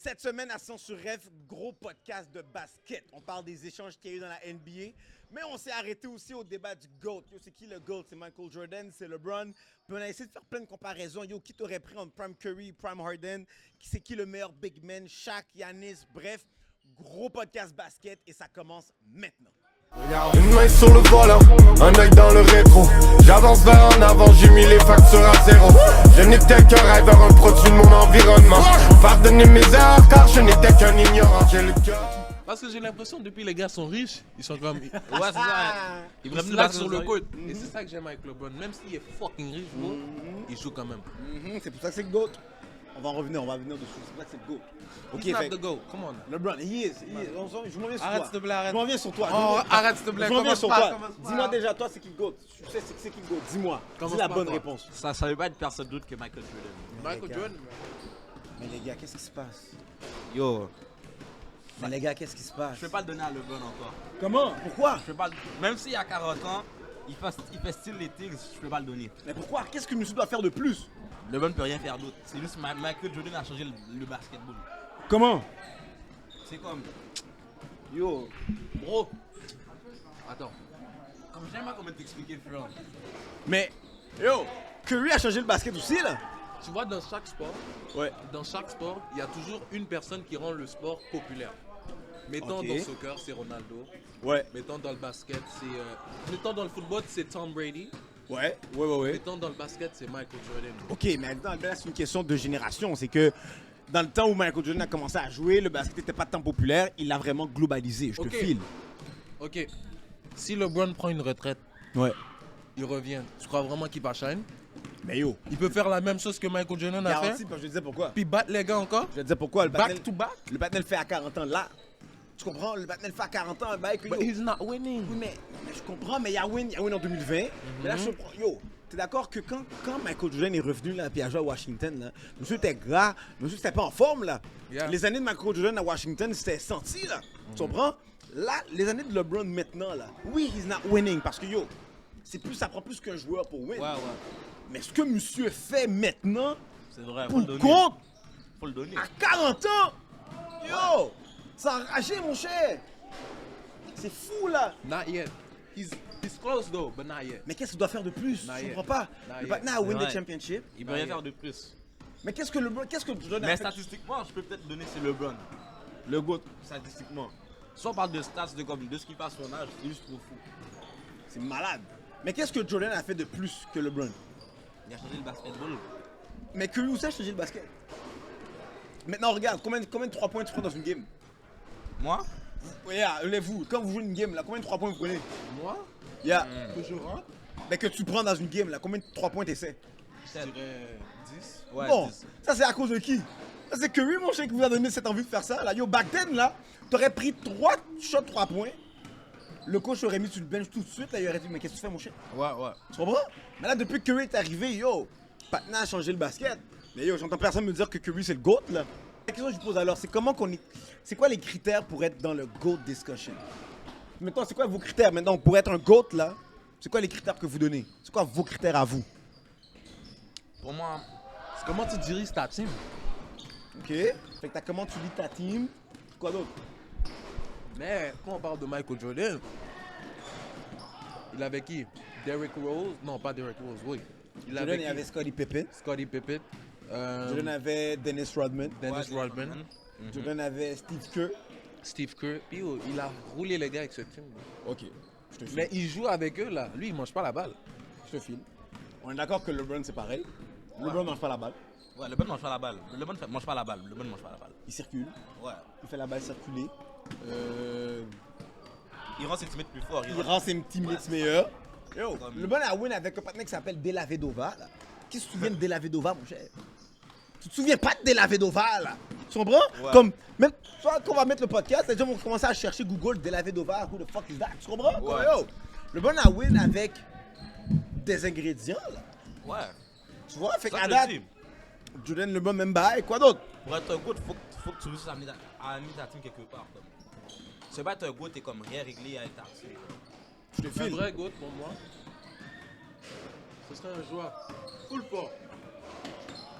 Cette semaine à Sens sur Rêve, gros podcast de basket. On parle des échanges qu'il y a eu dans la NBA, mais on s'est arrêté aussi au débat du GOAT. Yo, c'est qui le GOAT? C'est Michael Jordan, c'est LeBron. Puis on a essayé de faire plein de comparaisons. Yo, qui t'aurait pris entre Prime Curry, Prime Harden? C'est qui le meilleur big man? Shaq, Giannis, bref. Gros podcast basket et ça commence maintenant. Une main sur le volant, un œil dans le rétro. J'avance vers en avant, j'ai mis les factures à zéro. Je n'étais qu'un rêveur, un produit de mon environnement. Pardonnez mes erreurs car je n'étais qu'un ignorant, j'ai le cœur. Parce que j'ai l'impression depuis les gars sont riches, ils sont comme... Ouais, c'est ça. Ils slack sur le court. Et c'est ça que j'aime avec LeBron. Même s'il est fucking riche, bro, il joue quand même. C'est pour ça que c'est le GOAT. On va revenir dessus. C'est pour ça que c'est le GOAT. Ok, he's not the GOAT. Come on. LeBron, he is. Je m'en viens sur Arrête toi. s'il te plaît, arrête. Je m'en viens sur toi. Arrête s'il te plaît, Je m'en viens sur toi. commence pas. Dis-moi déjà, toi, c'est qui le GOAT? Tu sais c'est qui le GOAT? Dis-moi. Commence Dis la pas, bonne toi. réponse. Ça veut pas être personne d'autre que Michael Jordan. Michael Jordan. Mais les gars, qu'est-ce qui se passe? Yo, Mais les gars, qu'est-ce qui se passe? je peux pas le donner à LeBron encore. Comment? Pourquoi? Je peux pas même s'il a 40 ans, il fait style les Things, je peux pas le donner. Mais pourquoi? Qu'est-ce que monsieur doit faire de plus? LeBron peut rien faire d'autre. C'est juste Michael Jordan a changé le basketball. Comment? C'est comme, Yo. bro. Attends. Comme j'aime pas comment t'expliquer, frère. Mais, yo, Curry a changé le basket aussi, là? Tu vois, dans chaque sport, Ouais. il y a toujours une personne qui rend le sport populaire. Mettons Ok. dans le soccer, c'est Ronaldo. Ouais. Mettons dans le basket, c'est... Mettons dans le football, c'est Tom Brady. Ouais. Mettons dans le basket, c'est Michael Jordan. Ok, mais là, c'est une question de génération. C'est que dans le temps où Michael Jordan a commencé à jouer, le basket n'était pas tant populaire. Il l'a vraiment globalisé. Je Ok. te file. Ok, si LeBron prend une retraite, Ouais. il revient, tu crois vraiment qu'il va shine? Mais yo, Il peut faire la même chose que Michael Jordan a garanti, fait? parce que je te disais pourquoi. Puis battre les gars encore? Je te disais pourquoi. Le Back Batnel, to back? le Batnel fait à 40 ans là. Tu comprends? Le Batnel fait à 40 ans. Bah, que, yo, But he's not winning. oui, mais je comprends, mais il y a win en 2020. Mais là, je comprends. Yo, t'es d'accord que quand Michael Jordan est revenu là, puis a joué à Washington, là, monsieur était gras, monsieur c'était pas en forme là. Yeah. Les années de Michael Jordan à Washington, c'était senti là. Tu comprends? Là, les années de LeBron maintenant là, oui, he's not winning parce que yo, ça prend plus qu'un joueur pour win. Ouais. Mais ce que monsieur fait maintenant, C'est vrai, faut pour le donner. compte, Faut le donner. à 40 ans, yo, ça a enragé mon cher. C'est fou là. Not yet. He's close though, but not yet. Mais qu'est-ce qu'il doit faire de plus? Not Je yet. comprends pas. Not Le yet. Batman a win Ouais. the championship. Il peut rien faire de plus. Mais qu'est-ce que Jordan a Mais fait? statistiquement, je peux peut-être donner c'est LeBron. Le GOAT, statistiquement. Si on parle de stats, de ce qui passe son âge, c'est juste trop fou. C'est malade. Mais qu'est-ce que Jordan a fait de plus que LeBron? Il a changé le basketball. Mais Curry aussi a changé le basket. Maintenant, regarde, combien de 3 points tu prends dans une game? Moi, Vous, quand vous jouez une game, là, combien de 3 points vous prenez? Moi, Yeah. que je rentre, Mais que tu prends dans une game, là, combien de 3 points t'essaies? je dirais 10. ouais, Bon, 10. ça c'est à cause de qui? Ça c'est Curry, mon cher, qui vous a donné cette envie de faire ça. Là, yo, back then, là, t'aurais pris 3 shots, 3 points. Le coach aurait mis sur le bench tout de suite. Là, il aurait dit, mais qu'est-ce que tu fais, mon cher? Ouais. Tu comprends? Mais là, depuis que Curry est arrivé, yo, Patna a changé le basket. Mais yo, j'entends personne me dire que Curry c'est le GOAT, là. La question que je pose alors, c'est c'est quoi les critères pour être dans le GOAT discussion? Maintenant, c'est quoi vos critères maintenant pour être un GOAT, là? C'est quoi les critères que vous donnez? C'est quoi vos critères à vous? Pour moi, C'est comment tu diriges ta team? Ok? Fait que t'as comment tu lis ta team? Quoi d'autre? Mais quand on parle de Michael Jordan, il avait qui? Derrick Rose? Non, pas Derrick Rose, oui. Il Jordan, il y avait Scottie Pippen. Scottie Pippen. Jordan avait Dennis Rodman. Dennis Rodman. Jordan avait Steve Kerr. Steve Kerr. Puis il a roulé les gars avec ce team. Ok, je te file. Mais il joue avec eux là. Lui, il mange pas la balle. Je te file. On est d'accord que LeBron c'est pareil. LeBron mange pas la balle. ouais, LeBron mange pas la balle. LeBron mange pas la balle. LeBron mange pas la balle. Il circule. Ouais. Il fait la balle circuler. Il rend ses teammates plus forts. Il rend ses teammates meilleurs. Yo, Comme- LeBron a win avec un partenaire qui s'appelle Della Vedova. Là. Qui se souvient de Della Vedova, mon cher? Tu te souviens pas de Della Vedova, là? Tu comprends? Ouais. Comme, même, soit qu'on va mettre le podcast, les gens vont commencer à chercher Google Della Vedova, who the fuck is that? Tu comprends? Comme, Ouais. yo, LeBron a win avec des ingrédients, là. Ouais. Tu vois? Fait Ça, qu'à je le date, dis. Jordan, LeBron, même bail, quoi d'autre? Pour être un GOAT, faut que tu réussisses à amener ta team quelque part. Comme. C'est pas être un GOAT, t'es comme rien réglé avec ta team. Je te Un file. vrai GOAT pour moi, ce serait un joueur full fort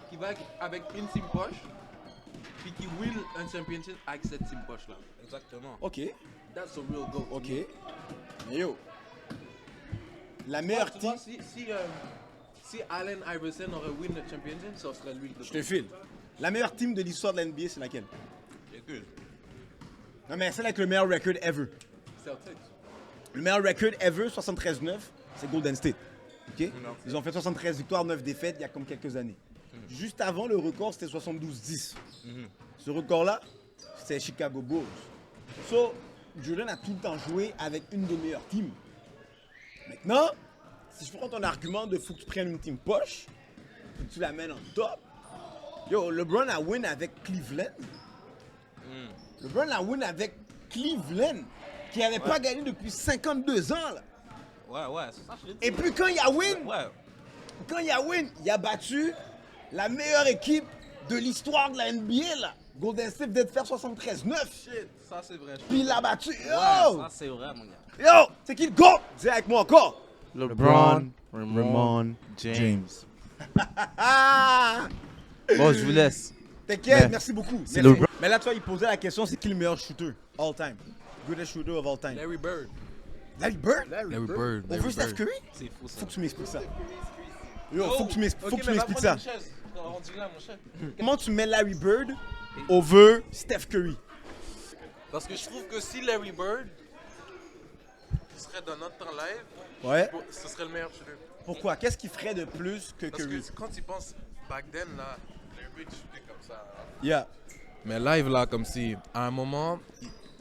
qui va avec une team poche puis qui win un championship avec cette team poche là. Exactement. Ok, That's a real GOAT. ok. Mais yo, la meilleure Tu team... vois, si Allen Iverson aurait win le championship, ça serait lui le Je te file. La meilleure team de l'histoire de la NBA, c'est laquelle? Écoute. Non, mais celle avec le meilleur record ever. Celtics. Le meilleur record ever, 73-9, c'est Golden State. Ok? Ils ont fait 73 victoires, 9 défaites il y a comme quelques années. Juste avant, le record, c'était 72-10. Ce record-là, c'était Chicago Bulls. So, Jordan a tout le temps joué avec une des meilleures teams. Maintenant, si je prends ton argument de faut que tu prennes une team poche, et que tu la mènes en top, yo, LeBron a win avec Cleveland. LeBron a win avec Cleveland, qui n'avait pas gagné depuis 52 ans. Là. Ouais, c'est ça, je l'ai dit. Et puis quand il a win, Ouais. il a battu la meilleure équipe de l'histoire de la NBA. Là. Golden State venait de faire 73-9. Shit, ça c'est vrai. Puis il l'a battu. Ouais, Yo! ça c'est vrai, mon gars. Yo! C'est qui le GOAT? Dis avec moi encore. LeBron, Ramon, James. Ah! Bon, je vous laisse. T'inquiète, Mais merci beaucoup. c'est Merci. LeBron. Mais là, toi, il posait la question, c'est qui le meilleur shooter all time? Greatest shooter of all time. Larry Bird. Larry Bird? Larry Bird. Over Steph Curry? C'est fou ça. Faut que tu m'expliques ça. Yo, faut que tu m'expliques m'expliques ça. On dit là, mon chef. Comment tu mets Larry Bird over Steph Curry? Parce que je trouve que si Larry Bird serait dans notre temps live, Ouais. ce serait le meilleur shooter. Pourquoi? Qu'est-ce qu'il ferait de plus que Parce Curry? que quand il pense back then, là, Larry Bird shootait comme ça. Yeah. Mais live, là, comme si, à un moment,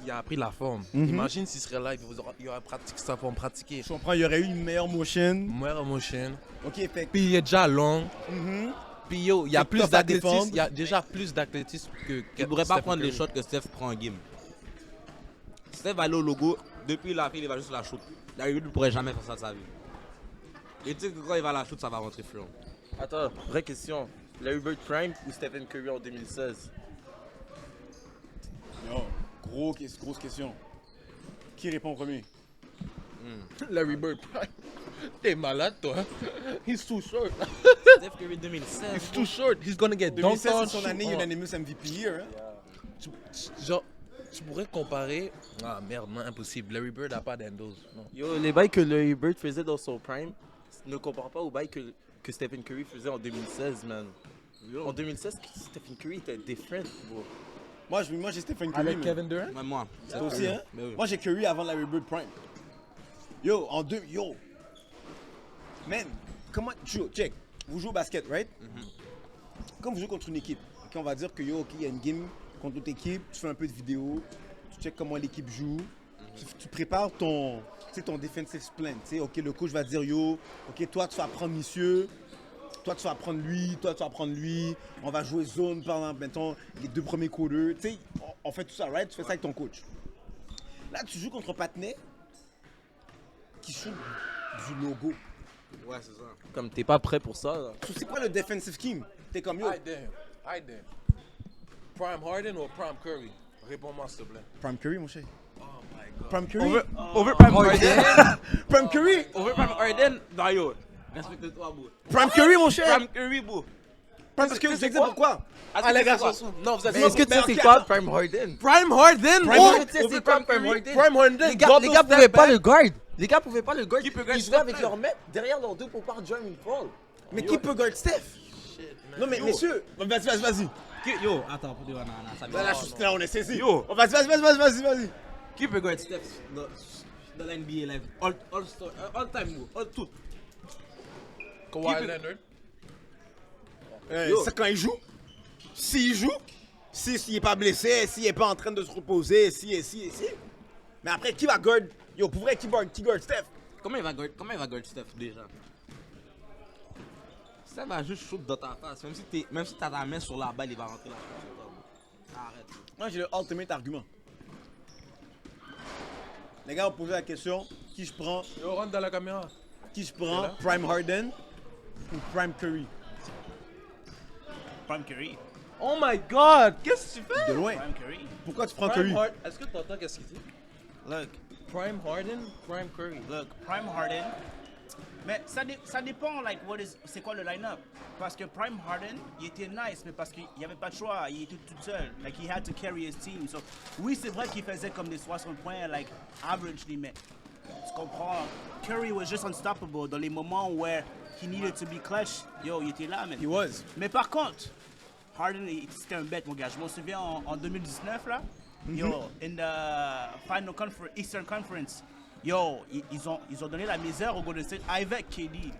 il a appris la forme. Imagine s'il serait live, il aurait pratiqué sa forme pratiquée. Je comprends, il y aurait eu une meilleure motion. Meilleure motion. Ok, fait que- Puis il est déjà long. Puis yo, il y a Fait que plus tough à d'athlétisme. défendre. Il y a déjà plus d'athlétisme que. Il ne pourrait pas Stephen prendre les Curry. shots que Steph prend en game. Steph va aller au logo, depuis la fille, il va juste la shoot. Larry Bird ne pourrait jamais faire ça de sa vie. Et tu sais que quand il va la shoot, ça va rentrer fluent. Attends, vraie question. Larry Bird Prime ou Stephen Curry en 2016? Yo, grosse question. Qui répond en premier? Larry Bird. T'es malade, toi. He's too short. Steph Curry 2016. He's too short. He's gonna get dunked 2016, on. c'est son année shoot on. unanimous MVP year. Hein? Genre, tu pourrais comparer. Ah merde, non, impossible. Larry Bird a pas d'endos. Non. Yo, les bails que Larry Bird faisait dans son prime ne comparent pas aux bails que Stephen Curry faisait en 2016, man. En 2016, Stephen Curry était different, bro. Moi, j'ai Stephen Curry. Avec mais- Kevin Durant? Même moi. Toi aussi, hein? Mais oui. Moi, j'ai Curry avant Larry Bird Prime. Yo, yo. Man, comment... Check. Vous jouez au basket, right? Quand vous jouez contre une équipe, ok, on va dire que yo, ok, il y a une game contre l'autre équipe, tu fais un peu de vidéo, tu check comment l'équipe joue, tu prépares ton defensive plan. Tu sais, ok, le coach va dire yo, ok, toi tu vas prendre monsieur, toi tu vas prendre lui, toi tu vas prendre lui, on va jouer zone pendant, mettons, les 2 premiers quarters. Tu sais, on fait tout ça, right? Tu fais ça avec ton coach. Là, tu joues contre un patinet qui shoot du logo. Ouais, c'est ça. Comme t'es pas prêt pour ça, là. So, c'est quoi le defensive scheme? T'es comme yo, I damn. Prime Harden ou Prime Curry? Réponds-moi s'il te plaît. Prime Curry, mon cher. Oh my god. Prime Curry. Over Prime Harden? Prime Curry. Over Prime Harden, non yo. Respecte-toi, bro. Prime Curry, mon cher. Prime Curry, bro. Parce que vous savez pourquoi? Ah les gars, non, vous êtes Mais Est-ce que tu sais ok, c'est quoi Prime Harden? Prime Harden? Prime Oh! Harden. Tu sais c'est quoi Prime Harden? Prime Harden, Les gars double pouvaient step pas back. le guard. Les gars pouvaient pas le guard. Qui peut guard Ils Steph jouaient avec Curry? leur mec derrière leur dos pour pas join une fall. Mais qui peut guard Steph? Non mais messieurs, vas-y. Yo, attends, pour dire, non, ça Là, là, on est saisi. Yo. Oh, vas-y. Qui peut guard Steph dans la NBA live? All time, bro. All tout. Kawhi Qui peut- Leonard. C'est quand il joue. S'il joue, s'il est pas blessé, s'il est pas en train de se reposer, si. Mais après, qui va guard? Yo, pour vrai, qui guard Steph? Comment il va guard Steph déjà? Steph va juste shoot dans ta face. Même si t'as ta main sur la balle, il va rentrer là. Arrête. Moi, j'ai le ultimate argument. Les gars ont posé la question, qui je prends? Yo, rentre dans la caméra. Qui je prends? là? Prime Harden ou Prime Curry? Prime Curry. Oh my god, qu'est-ce que tu fais? De loin. Prime Curry. Pourquoi tu prends Curry? Est-ce que t'entends qu'est-ce qu'il dit? Look, Prime Harden, Prime Curry. look, Prime Harden. Mais ça dépend, like, c'est quoi le line-up. Parce que Prime Harden, il était nice, mais parce qu'il n'y avait pas de choix, il était tout seul. Like, he had to carry his team. So, oui, c'est vrai qu'il faisait comme des 60 points, like, averagely, mais tu comprends, Curry was just unstoppable dans les moments où he needed to be clutch. Yo, il était là, man. He was. Mais par contre, Harden, c'était un bête, mon gars. Je m'en souviens en 2019, là. Yo, in the Eastern Conference, yo, ils ont donné la misère au Golden State avec KD.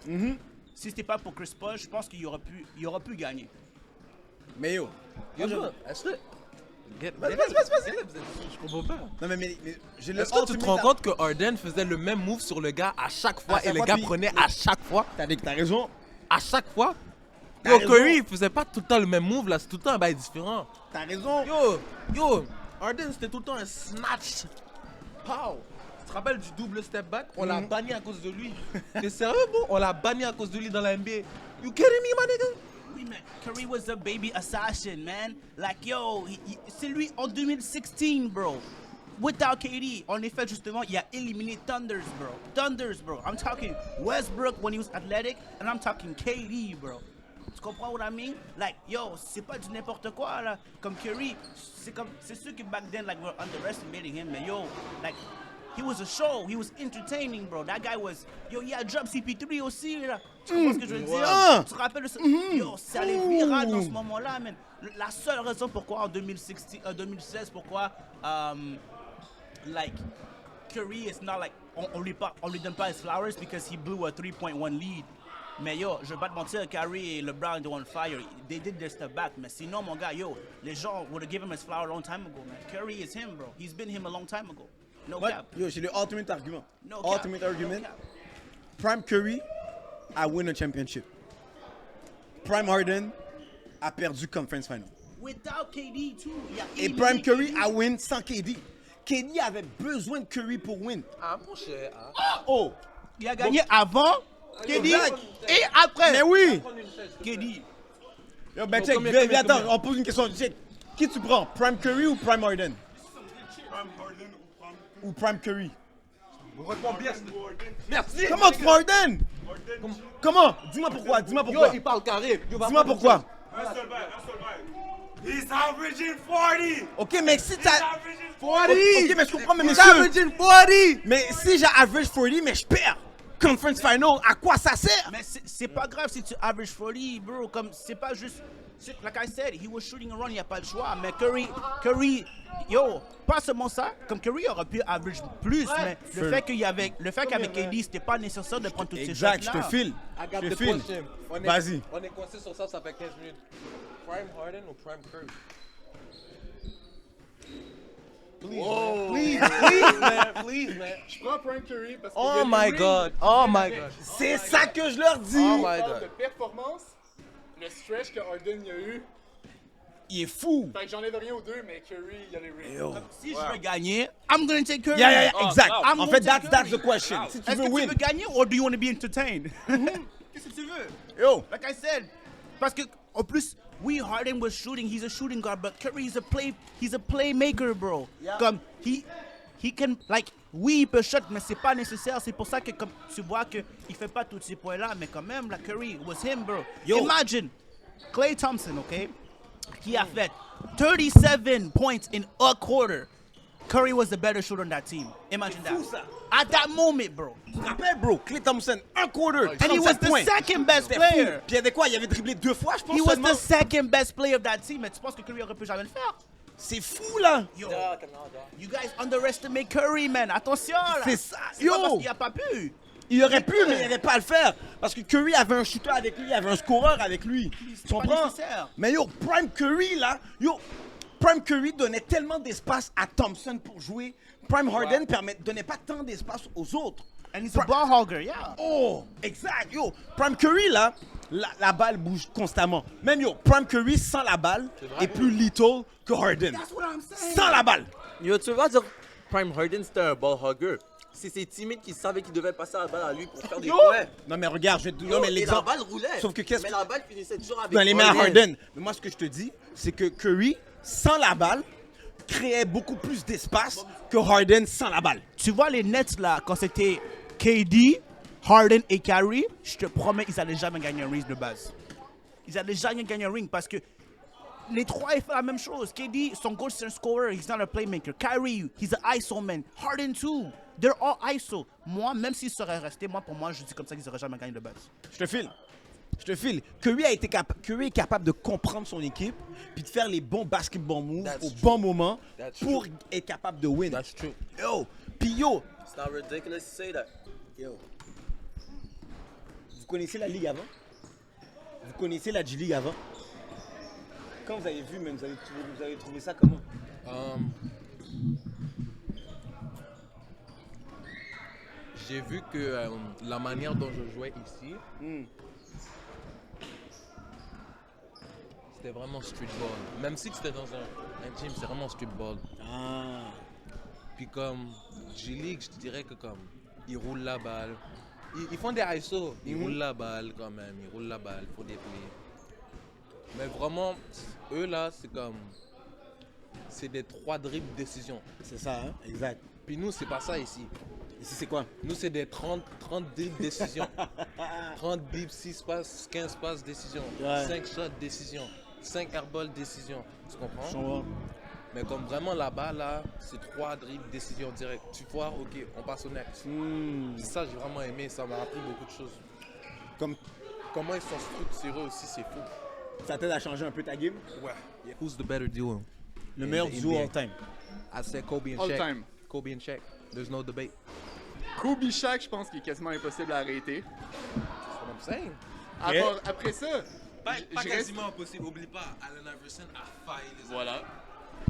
Si c'était pas pour Chris Paul, je pense qu'il aurait pu gagner. Mais yo. Est-ce que. Vas-y. Je comprends pas. Non, mais j'ai le Est-ce que tu te rends compte que Harden faisait le même move sur le gars à chaque fois À chaque et le fois, gars puis- prenait à chaque fois? T'as raison. À chaque fois? T'as Yo, raison. Curry, il faisait pas tout le temps le même move, là, c'est tout le temps un bail différent. T'as raison. Yo, Harden, c'était tout le temps un snatch. Pow! Tu te rappelles du double step back? On l'a banni à cause de lui. T'es sérieux, bro? On l'a banni à cause de lui dans la NBA. You kidding me, my nigga? Oui, mais Curry was a baby assassin, man. Like, yo, c'est lui en 2016, bro. Without KD, en effet, justement, il a éliminé Thunders, bro. I'm talking Westbrook when he was athletic, and I'm talking KD, bro. Tu comprends what I mean? Like, yo, c'est pas du n'importe quoi, là. Comme Curry, c'est sûr que back then, like, we're underestimating him, mais yo, like, he was a show, he was entertaining, bro. That guy was, yo, il a drop CP3 aussi, là. Tu comprends ce que je veux dire? Tu te rappelles de ça? Yo, c'est allé viral dans ce moment-là, man. La seule raison pourquoi en 2016, pourquoi, like, Curry is not like, on lui donne pas his flowers because he blew a 3.1 lead. Mais yo, je vais pas te mentir, Curry et LeBron, they're on fire. They did their step back. Mais sinon, mon gars, yo, les gens would have given him his flower a long time ago, man. Curry is him, bro. He's been him a long time ago. No Ouais. cap. Yo, j'ai le ultimate argument. No cap. Ultimate argument. No cap. Prime Curry a win a championship. Prime Harden a perdu conference final. Without KD, too. Il a Et éliminé Prime Curry KD. a win sans KD. KD avait besoin de Curry pour win. Ah, mon cher. Oh! Il a gagné avant KD Exact. et après. Mais oui! KD. Yo, ben check, combien, viens, attends, combien? on pose une question. Check. Qui tu prends? Prime Curry ou Prime Harden? Ou Prime Curry? Merci. Comment tu prends Harden? Comment? Dis-moi pourquoi, dis-moi pourquoi. Yo, il parle carré. Yo, va Dis-moi prendre pourquoi. Un seul bail. He's averaging 40. Ok, mais si t'as... Averaging 40. Ok, mais je comprends, mais He's monsieur... averaging 40. Mais si j'ai average 40, mais je perds. Conference final, à quoi ça sert? Mais c'est pas grave si tu average 40, bro. Comme c'est pas juste. Like I said, he was shooting around, il n'y a pas le choix. Mais Curry, yo, pas seulement ça. Comme Curry aurait pu average plus, mais le fait qu'avec KD, c'était pas nécessaire de prendre toutes ces Exact, je shots-là. te file. I got Je te the file. question. Vas-y. On est coincé sur ça fait 15 minutes. Prime Harden ou Prime Curry? Please, man. Je prends Prime Curry parce que Oh my God. Oh my God. C'est ça que je leur dis. Oh my parle de God. performance, le stretch que Harden y a eu, Il est fou. fait que j'enlève rien aux deux, mais Curry, il y a les rings. Yo. Si je veux gagner, I'm gonna take Curry. Yeah, exact. I'm En gonna fait, take that's the Curry. question. Si tu Est-ce veux que win. tu veux gagner ou do you want to be entertained? Qu'est-ce que tu veux? Yo. Like I said, parce que en plus, Harden was shooting. He's a shooting guard, but Curry is he's a playmaker, bro. Comme he can like il peut shot, mais c'est pas nécessaire. C'est pour ça que comme tu vois que il fait pas tous ces points là, mais quand même la Curry was him, bro. Yo. Imagine Klay Thompson, okay, qui a fait 37 points in a quarter. Curry was the better shooter on that team. Imagine that. fou, ça. At that moment, bro. Tu te rappelles, bro? Klay Thompson, un quarter, And he was 37 the points. second best C'était player. fou. Puis il y avait quoi? Il avait dribblé 2 fois, je pense. He was seulement. the second best player of that team. Mais tu penses que Curry aurait pu jamais le faire? C'est fou, là. Yo, you guys underestimate Curry, man. Attention, là. C'est ça. C'est pas parce Yo. qu'il a pas pu. Il aurait pu, mais il n'avait pas à le faire. Parce que Curry avait un shooter avec lui, il avait un scoreur avec lui. Tu pas comprends? nécessaire. Mais yo, Prime Curry, là, Prime Curry donnait tellement d'espace à Thompson pour jouer. Prime Harden donnait pas tant d'espace aux autres. And he's a ball hogger, yeah. Oh, exact, yo. Prime Curry, là, la balle bouge constamment. Même yo, Prime Curry sans la balle est plus lethal que Harden. That's what I'm saying. Sans la balle. Yo, tu veux pas dire Prime Harden c'était un ball hugger? C'est ses teammates qui savaient qu'ils devaient passer la balle à lui pour faire des points. Non, mais regarde, je vais te Yo, non, mais et la l'exemple. balle roulait. Sauf que qu'est-ce Mais la balle finissait toujours avec dans les mains à Harden. Mais moi, ce que je te dis, c'est que Curry, sans la balle, créait beaucoup plus d'espace que Harden sans la balle. Tu vois les Nets, là, quand c'était KD, Harden et Kyrie, je te promets, ils allaient jamais gagner un ring de base. Ils allaient jamais gagner un ring parce que les trois, ils font la même chose. KD, son goal, c'est un scorer. He's not a playmaker. Kyrie, he's an ISO man. Harden too. They're all ISO. Moi, même s'ils seraient restés, pour moi, je dis comme ça qu'ils n'auraient jamais gagné de base. Je te file. Curry est capable de comprendre son équipe puis de faire les bons basketball moves au bon moment pour être capable de win. That's true. Yo, puis yo, It's not ridiculous to say that. yo. Vous connaissez la Ligue avant? Vous connaissez la G-League avant? Quand vous avez vu, même, vous avez trouvé ça comment? J'ai vu que la manière dont je jouais ici, c'était vraiment street ball. Même si c'était dans un gym, c'est vraiment street ball. Ah. Puis comme G-League, je te dirais que comme ils roulent la balle. Ils font des ISO, ils roulent la balle quand même, ils roulent la balle, il faut des plays. Mais vraiment, eux là, c'est comme... C'est des 3 dribbles décision. C'est ça, hein? Exact. Puis nous, c'est pas ça ici. Ici, c'est quoi? Nous, c'est des 30 dribbles décision. 30 dribbles, 6 passes, 15 passes décision. Ouais. 5 shots décision. 5 airballs décision. Tu comprends? Je comprends. Mais comme vraiment là-bas, là, c'est 3 dribbles décision direct. Tu vois, ok, on passe au next. Ça, j'ai vraiment aimé. Ça m'a appris beaucoup de choses. Comme Comment ils sont structurés aussi, c'est fou. ça t'aide à changer un peu ta game? Ouais. Who's the better duo? Le meilleur the duo NBA. all time. I said Kobe and All Shaq. time. Kobe and Shaq. There's no debate. Kobe Shaq, je pense qu'il est quasiment impossible à arrêter. That's what I'm saying. Après ça, Pas je reste- quasiment impossible. Oublie pas, Allen Iverson a failli les Voilà.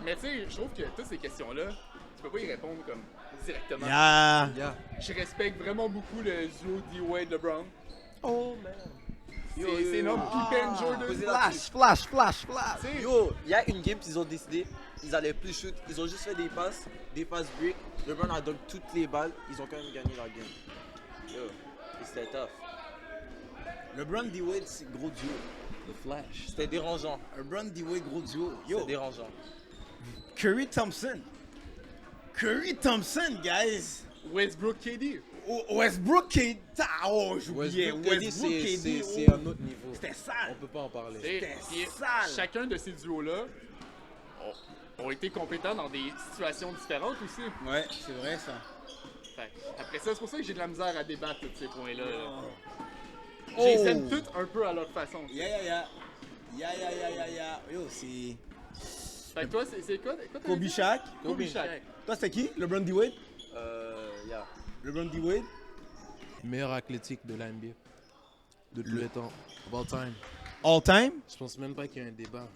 Mais tu sais, je trouve que toutes ces questions-là, tu peux pas y répondre comme directement. Yeah. Je respecte vraiment beaucoup le duo D-Wade LeBron. Oh man. C'est notre Pippen Jordan. Flash. Tu sais, Yo, il y a une game qu'ils ont décidé, ils allaient plus shoot, ils ont juste fait des passes break. LeBron a donné toutes les balles, ils ont quand même gagné la game. Yo, c'était tough. LeBron D-Wade, c'est gros duo. The Flash. C'était dérangeant. LeBron D-Wade, gros duo. C'était Yo, dérangeant. Curry Thompson, guys. Westbrook KD. Westbrook KD. Oh, j'oubliais. Westbrook, KD. c'est oh. un autre niveau. C'était On sale. peut pas en parler. C'était Puis, sale. chacun de ces duos-là ont été compétents dans des situations différentes aussi. Ouais, c'est vrai ça. Fait, après ça, c'est pour ça que j'ai de la misère à débattre tous ces points-là. Oh. Je les aime toutes un peu à leur façon. Yeah. Yo, c'est. Fait que toi, c'est quoi? Quoi t'as Kobe dit? Shaq. Kobe Shaq. Toi, c'était qui? LeBron D-Wade? Yeah. LeBron D-Wade? Meilleur athlétique de la NBA. De tous les temps. Of all time. All time? Je pense même pas qu'il y a un débat.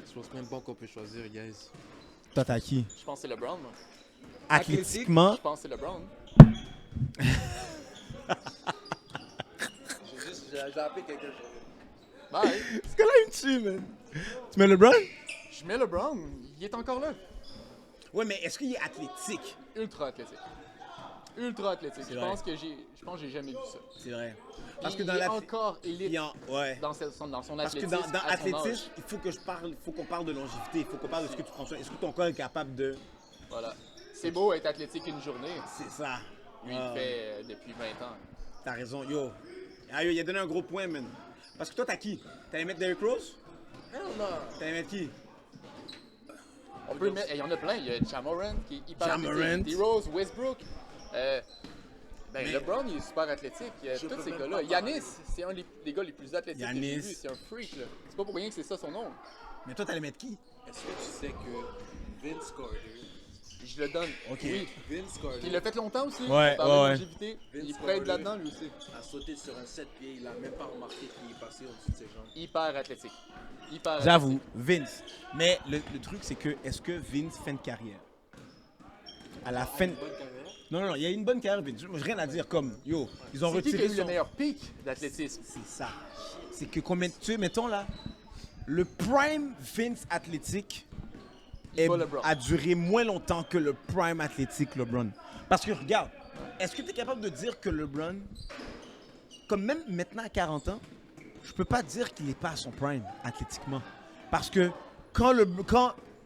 Je pense même pas qu'on peut choisir, guys. Toi, t'as qui? Je pense que c'est LeBron, moi. Athlétiquement? Je pense que c'est LeBron. J'ai appelé quelque chose. Bye. Ce gars-là, il me tue, man. Tu mets LeBron? Je mets LeBron. Il est encore là. Ouais, mais est-ce qu'il est athlétique? Ultra athlétique. Ultra athlétique. C'est Je vrai. pense que j'ai jamais vu ça. C'est vrai. Parce que Il dans est la. encore élite Ouais. dans son Parce que athlétisme. dans à son âge. athlétisme, il faut qu'on parle de longévité, il faut qu'on parle de ce que tu prends soin. Est-ce que ton corps est capable de. Voilà. C'est beau être athlétique une journée. C'est ça. Lui, il le fait depuis 20 ans. T'as raison, yo. Ah, yo, il a donné un gros point, man. Parce que toi, t'as qui? T'allais mettre Derrick Rose? Non. T'allais mettre qui? On peut mettre, il y en a plein. Il y a Jamoran qui est hyper Ja Morant. athlétique. D-Rose, Westbrook. Mais- LeBron, il est super athlétique. Il y a Je tous peux ces même gars-là. pas parler. Yanis, c'est un des gars les plus athlétiques que j'ai Giannis. vu. C'est un freak. Là. C'est pas pour rien que c'est ça son nom. Mais toi, t'allais mettre qui? Est-ce que tu sais que Vince Carter, Je le donne. Ok. Oui. Vince Carter Puis il l'a fait longtemps aussi. Ouais, Il parlait de ouais. longévité. Il pourrait être là-dedans lui aussi. a sauté sur un 7 pieds, il a même pas remarqué qu'il est passé au-dessus de ses jambes. Hyper athlétique. Hyper J'avoue, Vince. Mais le truc, c'est que, est-ce que Vince fait une carrière? À la fin. Bonne carrière. Non, il y a une bonne carrière, Vince. J'ai rien à dire comme, yo, ils ont C'est qui qui a retiré eu son. le meilleur pic d'athlétisme? C'est ça. C'est que combien, tu sais, mettons là, le prime Vince athlétique Pas LeBron. a duré moins longtemps que le prime athlétique LeBron. Parce que regarde, est-ce que tu es capable de dire que LeBron, comme même maintenant à 40 ans, je peux pas dire qu'il n'est pas à son prime athlétiquement. Parce que quand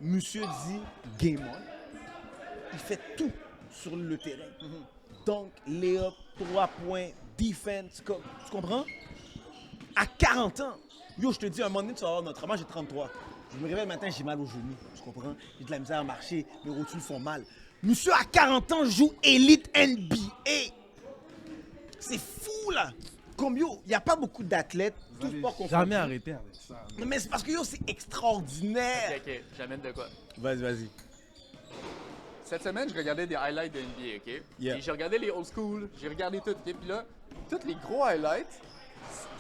monsieur dit game on, il fait tout sur le terrain. Donc, layup, 3 points, defense. Tu comprends? À 40 ans. Yo, je te dis, un moment donné, tu vas avoir notre... Moi, j'ai 33. Je me réveille le matin, j'ai mal aux genoux. Tu comprends? J'ai de la misère à marcher. Mes rotules font mal. Monsieur, à 40 ans, joue Elite NBA. C'est fou, là. Comme yo, il n'y a pas beaucoup d'athlètes. Tout sport confondu. Jamais arrêté avec ça. Mais c'est parce que yo, c'est extraordinaire. Ok, j'amène de quoi. Vas-y. Cette semaine, je regardais des highlights de NBA, ok? Yeah. Et j'ai regardé les old school, j'ai regardé tout, ok? Puis là, tous les gros highlights,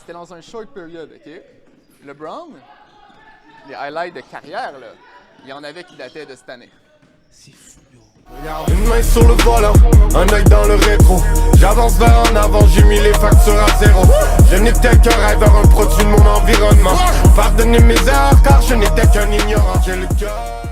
c'était dans un short period, ok? LeBron, les highlights de carrière, là, il y en avait qui dataient de cette année. C'est fou, yo. Une main sur le volant, un œil dans le rétro. J'avance vers en avant, j'ai mis les factures à zéro. Je n'étais qu'un rêveur, un produit de mon environnement. Pardonnez mes erreurs car je n'étais qu'un ignorant. J'ai le cœur